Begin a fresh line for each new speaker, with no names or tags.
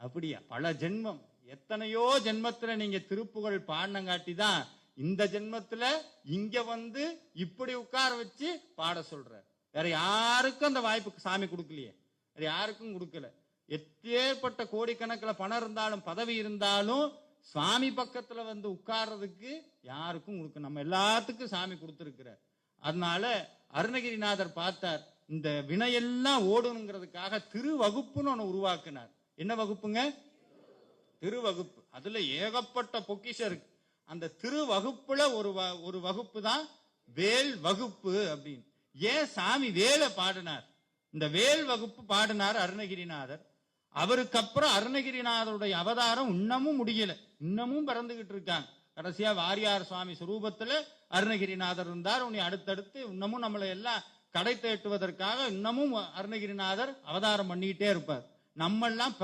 அப்படியா? பல ஜென்மம், எத்தனையோ ஜென்மத்துல நீங்க திருப்புகழ் பாடினங்காட்டி தான் இந்த ஜென்மத்துல இங்க வந்து இப்படி உட்கார வச்சு பாட சொல்ற. வேற யாருக்கும் அந்த வாய்ப்பு சாமி கொடுக்கலையே, வேற யாருக்கும் கொடுக்கல. எப்பேற்பட்ட கோடிக்கணக்கில் பணம் இருந்தாலும் பதவி இருந்தாலும் சுவாமி பக்கத்துல வந்து உட்கார்றதுக்கு யாருக்கும் கொடுக்க, நம்ம எல்லாத்துக்கும் சாமி கொடுத்திருக்கிற. அதனால அருணகிரிநாதர் பார்த்தார், இந்த வினையெல்லாம் ஓடணுங்கிறதுக்காக திருவகுப்புன்னு ஒண்ணு உருவாக்குனார். என்ன வகுப்புங்க? திருவகுப்பு. அதுல ஏகப்பட்ட பொக்கிஷம் இருக்கு. அந்த திருவகுப்புல ஒரு வகுப்பு தான் வேல் வகுப்பு அப்படின்னு. ஏன் சாமி வேலை பாடினார்? இந்த வேல் வகுப்பு பாடினார் அருணகிரிநாதர். அவருக்கு அப்புறம் அருணகிரிநாதருடைய அவதாரம் இன்னமும் முடியல, இன்னமும் பிறந்துகிட்டு இருக்காங்க. கடைசியா வாரியார் சுவாமி சுரூபத்துல அருணகிரிநாதர் இருந்தார். உன்னை அடுத்தடுத்து இன்னமும் நம்மளை எல்லாம் கடை தேட்டுவதற்காக இன்னமும் அருணகிரிநாதர் அவதாரம் பண்ணிக்கிட்டே இருப்பார். நம்ம எல்லாம்